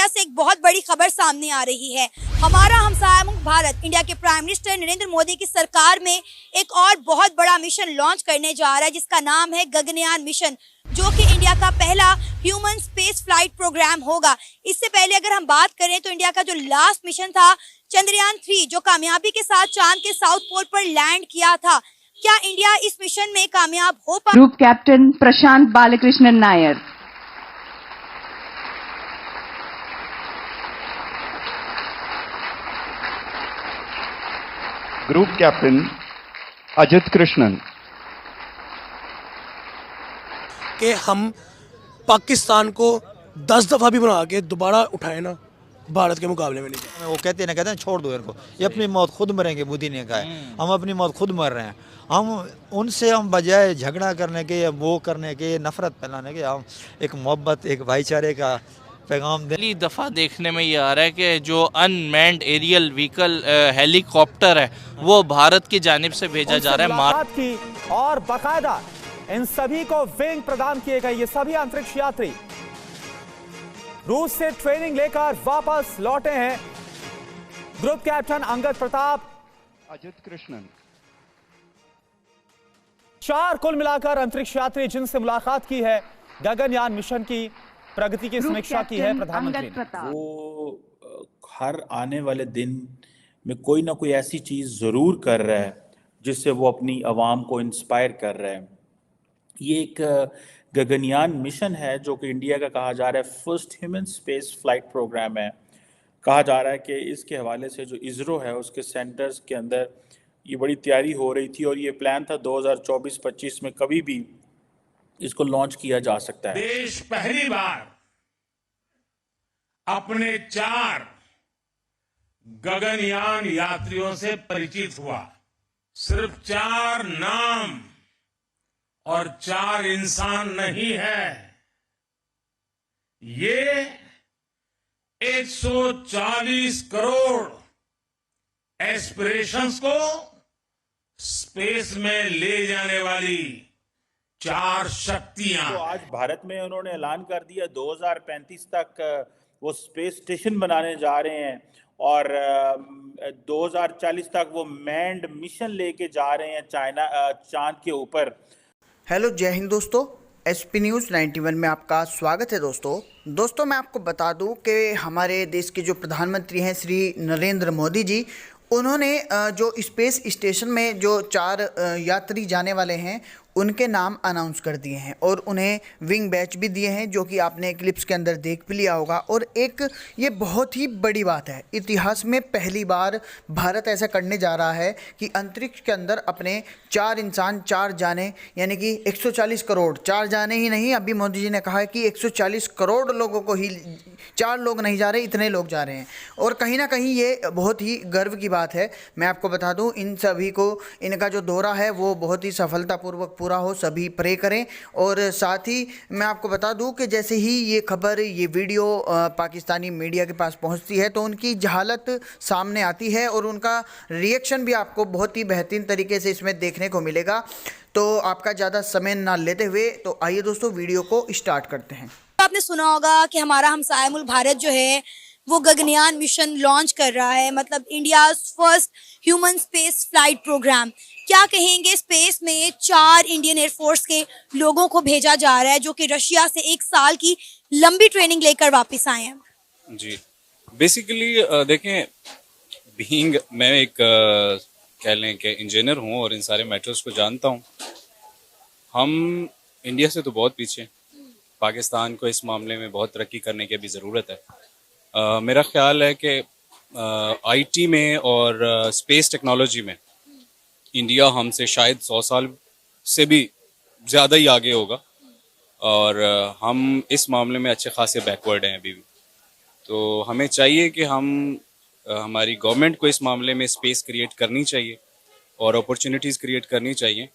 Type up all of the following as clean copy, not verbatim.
India से एक बहुत बड़ी खबर सामने आ रही है। हमारा हमसाया मुल्क भारत इंडिया के प्राइम मिनिस्टर नरेंद्र मोदी की सरकार में एक और बहुत बड़ा मिशन लॉन्च करने जा रहा है, जिसका नाम है गगनयान मिशन, जो कि इंडिया का पहला ह्यूमन स्पेस फ्लाइट प्रोग्राम होगा। इससे पहले अगर हम बात करें तो इंडिया का जो लास्ट मिशन था चंद्रयान 3, जो कामयाबी के साथ चांद के साउथ पोल पर लैंड किया था, क्या इंडिया इस मिशन में कामयाब हो पा? Group captain Prashanth Balakrishnan Nair. Group captain Ajit Krishnan. कि हम पाकिस्तान को 10 दफ़ा भी बना के दोबारा उठाए ना, भारत के मुकाबले में नहीं जाए। वो कहते हैं छोड़ दो इनको, ये अपनी मौत खुद मरेंगे। मोदी ने कहा है हम अपनी मौत खुद मर रहे हैं। हम उनसे हम बजाय झगड़ा करने के या वो करने के, नफरत फैलाने के, हम एक मोहब्बत, एक भाईचारे का पैगाम दें। पहली दफ़ा देखने में ये आ रहा है कि जो अनमैन्ड एरियल व्हीकल हेलीकॉप्टर है वो भारत की जानिब से भेजा जा रहा है मुलाकात की और बाकायदा इन सभी को विंग प्रदान किए गए। ये सभी अंतरिक्ष यात्री रूस से ट्रेनिंग लेकर वापस लौटे हैं। Group captain Angad Pratap, Ajit Krishnan. 4 कुल मिलाकर अंतरिक्ष यात्री जिनसे मुलाकात की है, गगनयान मिशन की प्रगति की समीक्षा की है प्रधानमंत्री ने। वो हर आने वाले दिन में कोई ना कोई ऐसी चीज़ ज़रूर कर रहा है जिससे वो अपनी आवाम को इंस्पायर कर रहा है। ये एक गगनयान मिशन है जो कि इंडिया का कहा जा रहा है first human space flight programme है। कहा जा रहा है कि इसके हवाले से जो इसरो है उसके सेंटर्स के अंदर ये बड़ी तैयारी हो रही थी और ये प्लान था 2024-25 में कभी भी इसको लॉन्च किया जा सकता है। देश पहली बार अपने 4 गगनयान यात्रियों से परिचित हुआ। सिर्फ 4 नाम और 4 इंसान नहीं है, ये 140 करोड़ एस्पिरेशंस को स्पेस में ले जाने वाली 4 शक्तियां। तो आज भारत में उन्होंने ऐलान कर दिया 2035 तक वो स्पेस स्टेशन बनाने जा रहे हैं और 2040 तक वो मैन्ड मिशन लेके जा रहे हैं चांद के ऊपर। हेलो, जय हिंद दोस्तों। एसपी न्यूज़ 91 में आपका स्वागत है। दोस्तों मैं आपको बता दूं कि हमारे देश के जो प्रधानमंत्री हैं श्री नरेंद्र मोदी जी, उन्होंने जो स्पेस स्टेशन में जो 4 यात्री जाने वाले हैं उनके नाम अनाउंस कर दिए हैं और उन्हें विंग बैच भी दिए हैं, जो कि आपने क्लिप्स के अंदर देख भी लिया होगा। और एक ये बहुत ही बड़ी बात है, इतिहास में पहली बार भारत ऐसा करने जा रहा है कि अंतरिक्ष के अंदर अपने 4 इंसान 4 जाने, यानी कि 140 करोड़ 4 जाने ही नहीं, अभी मोदी जी ने कहा है कि 140 करोड़ लोगों को ही, 4 लोग नहीं जा रहे, इतने लोग जा रहे हैं। और कहीं ना कहीं ये बहुत ही गर्व की बात है। मैं आपको बता दूं, इन सभी को इनका जो दौरा है वो बहुत ही सफलतापूर्वक पूरा हो, सभी प्रे करें। और साथ ही मैं आपको बता दूं कि जैसे ही ये खबर, ये वीडियो पाकिस्तानी मीडिया के पास पहुंचती है तो उनकी जहालत सामने आती है और उनका रिएक्शन भी आपको बहुत ही बेहतरीन तरीके से इसमें देखने को मिलेगा। तो आपका ज़्यादा समय ना लेते हुए तो आइए दोस्तों वीडियो को स्टार्ट करते हैं। आपने सुना होगा कि हमारा हमसाया मुल्क भारत जो है वो गगनयान मिशन लॉन्च कर रहा है, मतलब India first human space flight programme. क्या कहेंगे, स्पेस में 4 इंडियन एयरफोर्स के लोगों को भेजा जा रहा है जो कि रशिया से 1 साल की लंबी ट्रेनिंग लेकर वापस आए हैं। जी, बेसिकली देखें, बीइंग मैं एक कह लें कि इंजीनियर हूँ और इन सारे मैटर्स को जानता हूँ। हम इंडिया से तो बहुत पीछे, पाकिस्तान को इस मामले में बहुत तरक्की करने की भी ज़रूरत है। मेरा ख्याल है कि आईटी में और स्पेस टेक्नोलॉजी में इंडिया हमसे शायद 100 साल से भी ज़्यादा ही आगे होगा और हम इस मामले में अच्छे खासे बैकवर्ड हैं अभी भी। तो हमें चाहिए कि हमारी गवर्नमेंट को इस मामले में स्पेस क्रिएट करनी चाहिए और अपॉर्चुनिटीज़ क्रिएट करनी चाहिए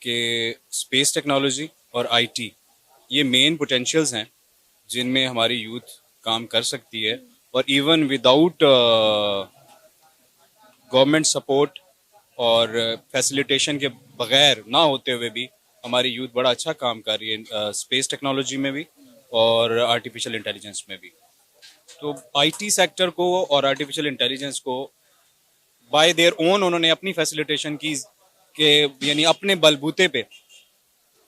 कि स्पेस टेक्नोलॉजी और आईटी ये मेन पोटेंशियल्स हैं जिनमें हमारी यूथ काम कर सकती है। और इवन विदाउट गवर्नमेंट सपोर्ट और फैसिलिटेशन के बगैर ना होते हुए भी हमारी यूथ बड़ा अच्छा काम कर रही है स्पेस टेक्नोलॉजी में भी और आर्टिफिशियल इंटेलिजेंस में भी। तो आईटी सेक्टर को और आर्टिफिशियल इंटेलिजेंस को बाय देयर ओन उन्होंने अपनी फैसिलिटेशन की के यानी अपने बलबूते पे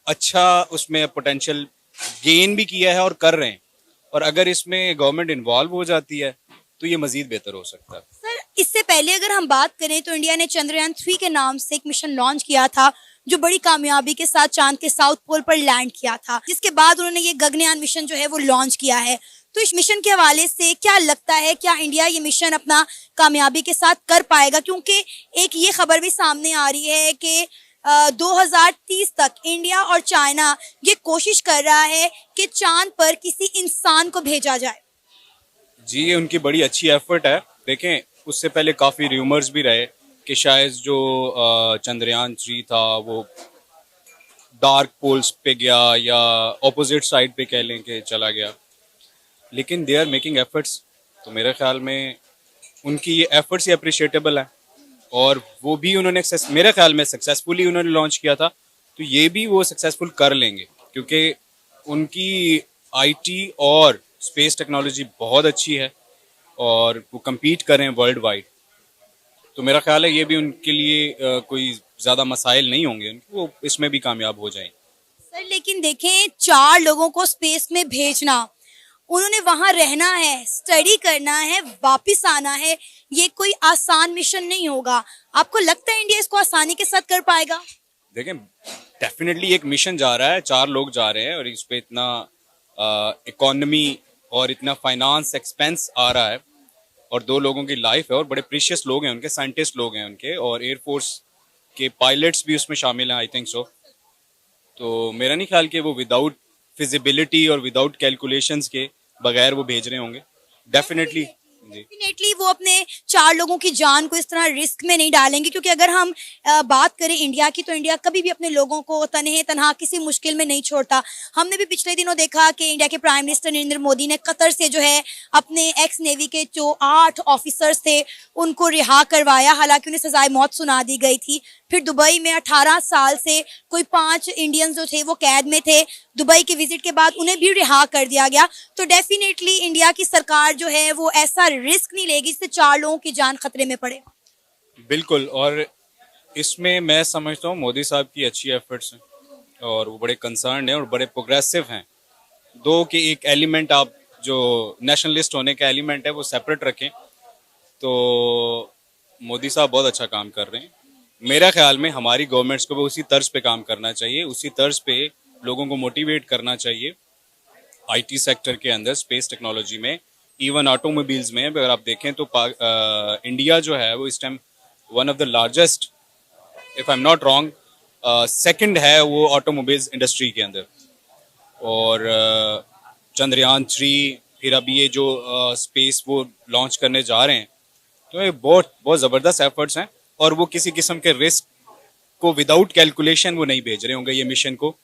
अच्छा उसमें पोटेंशियल गेन भी किया है और कर रहे हैं। और अगर इसमें गवर्नमेंट इन्वॉल्व हो जाती है तो ये मजीद बेहतर हो सकता है। सर, इससे पहले अगर हम बात करें तो इंडिया ने चंद्रयान 3 के नाम से एक मिशन लॉन्च किया था, जो बड़ी कामयाबी के साथ चांद के साउथ पोल पर लैंड किया था, जिसके बाद उन्होंने ये गगनयान मिशन जो है वो लॉन्च किया है। तो इस मिशन के हवाले से क्या लगता है, क्या इंडिया ये मिशन अपना कामयाबी के साथ कर पाएगा? क्योंकि एक ये खबर भी सामने आ रही है कि 2030 तक इंडिया और चाइना ये कोशिश कर रहा है कि चांद पर किसी इंसान को भेजा जाए। जी, ये उनकी बड़ी अच्छी एफर्ट है। देखें, उससे पहले काफ़ी र्यूमर्स भी रहे कि शायद जो चंद्रयान 3 था वो डार्क पोल्स पे गया या ऑपोजिट साइड पे कह लें कि चला गया, लेकिन दे आर मेकिंग एफर्ट्स। तो मेरे ख्याल में उनकी ये एफर्ट्स ही अप्रिशिएटेबल है और वो भी उन्होंने मेरे ख्याल में सक्सेसफुली उन्होंने लॉन्च किया था, तो ये भी वो सक्सेसफुल कर लेंगे क्योंकि उनकी आईटी और स्पेस टेक्नोलॉजी बहुत अच्छी है और वो compete कर रहे हैं वर्ल्ड वाइड। तो मेरा ख्याल है ये भी उनके लिए कोई ज़्यादा मसाइल नहीं होंगे, वो इसमें भी कामयाब हो जाएंगे। सर, लेकिन देखें, 4 लोगों को स्पेस में भेजना, उन्होंने वहां रहना है, स्टडी करना है, वापस आना है, ये कोई आसान मिशन नहीं होगा। आपको लगता है इंडिया इसको आसानी के साथ कर पाएगा? देखें, डेफिनेटली एक मिशन जा रहा है, 4 लोग जा रहे हैं और इस पे इतना इकोनॉमी और इतना फाइनेंस एक्सपेंस आ रहा है और 2 लोगों की लाइफ है और बड़े प्रीशियस लोग हैं उनके, साइंटिस्ट लोग हैं उनके और एयरफोर्स के पायलट्स भी उसमें शामिल हैं, आई थिंक सो। तो मेरा नहीं ख्याल कि वो विदाउट फिजिबिलिटी और विदाउट कैलकुलेशंस के बगैर वो भेज रहे होंगे। डेफिनेटली वो अपने 4 लोगों की जान को इस तरह रिस्क में नहीं डालेंगे, क्योंकि अगर हम बात करें इंडिया की तो इंडिया कभी भी अपने लोगों को तनहे तनहा किसी मुश्किल में नहीं छोड़ता। हमने भी पिछले दिनों देखा कि इंडिया के प्राइम मिनिस्टर नरेंद्र मोदी ने कतर से जो है अपने एक्स नेवी के जो 8 ऑफिसर्स थे उनको रिहा करवाया, हालांकि उन्हें सजाए मौत सुना दी गई थी। फिर दुबई में 18 साल से कोई 5 इंडियंस जो थे वो कैद में थे, दुबई की विजिट के बाद उन्हें भी रिहा कर दिया गया। तो डेफिनेटली इंडिया की सरकार जो है वो ऐसा रिस्क नहीं लेगी जिससे 4 लोगों की जान खतरे में पड़े। बिल्कुल, और इसमें मैं समझता हूँ मोदी साहब की अच्छी एफर्ट्स हैं और वो बड़े कंसर्न हैं और बड़े प्रोग्रेसिव हैं। दो कि एक एलिमेंट आप जो नेशनलिस्ट होने का एलिमेंट है वो सेपरेट रखें, तो मोदी साहब बहुत अच्छा काम कर रहे हैं। मेरा ख्याल में हमारी गवर्नमेंट्स को भी उसी तर्ज पे काम करना चाहिए, उसी तर्ज पे लोगों को मोटिवेट करना चाहिए। आईटी सेक्टर के अंदर, स्पेस टेक्नोलॉजी में, इवन ऑटोमोबाइल्स में अगर आप देखें तो इंडिया जो है वो इस time one of the largest, if I am not wrong, second है वो ऑटोमोबाइल्स इंडस्ट्री के अंदर। और चंद्रयान 3 फिर अभी ये जो स्पेस वो लॉन्च करने जा रहे हैं, तो ये बहुत बहुत ज़बरदस्त एफर्ट्स हैं और वो किसी किस्म के रिस्क को विदाउट कैलकुलेशन वो नहीं भेज रहे होंगे ये मिशन को।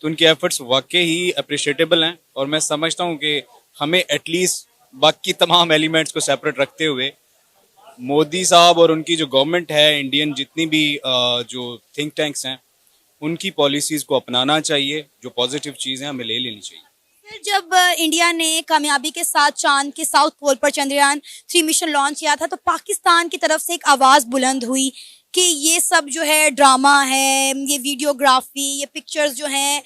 तो उनके एफर्ट्स वाकई ही अप्रिशिएटेबल हैं और मैं समझता हूँ कि हमें एटलीस्ट बाकी तमाम एलिमेंट्स को सेपरेट रखते हुए मोदी साहब और उनकी जो गवर्नमेंट है, इंडियन जितनी भी जो थिंक टैंक्स हैं, उनकी पॉलिसीज़ को अपनाना चाहिए। जो पॉजिटिव चीज़ें हमें ले लेनी चाहिए। जब इंडिया ने कामयाबी के साथ चांद के साउथ पोल पर चंद्रयान 3 मिशन लॉन्च किया था तो पाकिस्तान की तरफ से एक आवाज़ बुलंद हुई कि ये सब जो है ड्रामा है, ये वीडियोग्राफी, ये पिक्चर्स जो हैं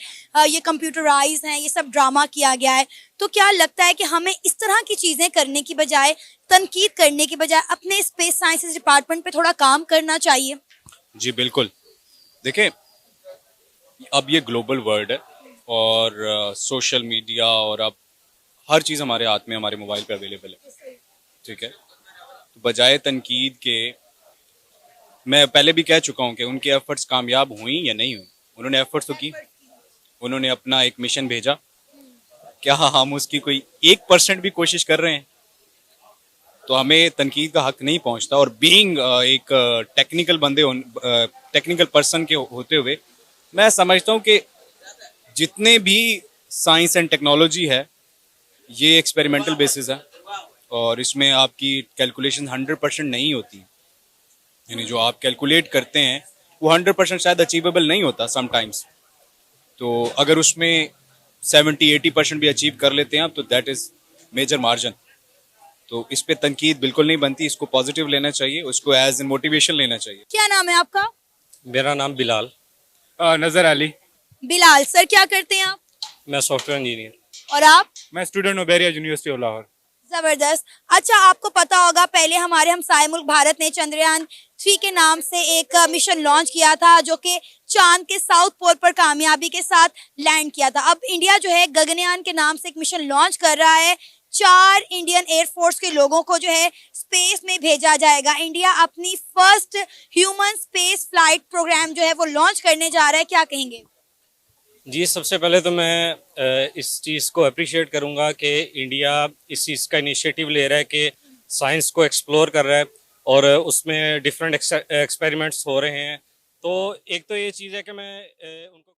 ये कंप्यूटराइज हैं, ये सब ड्रामा किया गया है। तो क्या लगता है कि हमें इस तरह की चीज़ें करने की बजाय, तनकीद करने की बजाय अपने स्पेस साइंसेज डिपार्टमेंट पे थोड़ा काम करना चाहिए? जी बिल्कुल। देखें, अब ये ग्लोबल वर्ल्ड है और सोशल मीडिया और अब हर चीज़ हमारे हाथ में, हमारे मोबाइल पे अवेलेबल है, ठीक है। तो बजाय तनकीद के, मैं पहले भी कह चुका हूँ कि उनकी एफर्ट्स कामयाब हुई या नहीं हुई, उन्होंने एफर्ट्स तो की, उन्होंने अपना एक मिशन भेजा। क्या हम उसकी कोई 1% भी कोशिश कर रहे हैं तो हमें तनकीद का हक नहीं पहुँचता। और बीइंग एक टेक्निकल टेक्निकल पर्सन के होते हुए मैं समझता हूँ कि जितने भी साइंस एंड टेक्नोलॉजी है ये एक्सपेरिमेंटल बेसिस है और इसमें आपकी कैलकुलेशन 100% नहीं होती, यानी जो आप कैलकुलेट करते हैं वो 100% शायद अचीवेबल नहीं होता समटाइम्स। तो अगर उसमें 70-80% भी अचीव कर लेते हैं आप तो दैट इज़ मेजर मार्जिन। तो इस पे तनकीद बिल्कुल नहीं बनती, इसको पॉजिटिव लेना चाहिए, उसको एज एन मोटिवेशन लेना चाहिए। क्या नाम है आपका? मेरा नाम बिलाल। नजर अली। बिलाल सर, क्या करते हैं आप? मैं सॉफ्टवेयर इंजीनियर। और आप? मैं स्टूडेंट हूँ बैरिया यूनिवर्सिटी ऑफ लाहौर। जबरदस्त। अच्छा, आपको पता होगा पहले हमारे हमसाए मुल्क भारत ने चंद्रयान 3 के नाम से एक मिशन लॉन्च किया था, जो कि चांद के साउथ पोल पर कामयाबी के साथ लैंड किया था। अब इंडिया जो है गगनयान के नाम से एक मिशन लॉन्च कर रहा है। 4 इंडियन एयरफोर्स के लोगों को जो है स्पेस में भेजा जाएगा। इंडिया अपनी first human space flight programme जो है वो लॉन्च करने जा रहा है, क्या कहेंगे? जी, सबसे पहले तो मैं इस चीज़ को अप्रिशिएट करूंगा कि इंडिया इस चीज़ का इनिशिएटिव ले रहा है कि साइंस को एक्सप्लोर कर रहा है और उसमें डिफरेंट एक्सपेरिमेंट्स हो रहे हैं। तो एक तो ये चीज़ है कि मैं उनको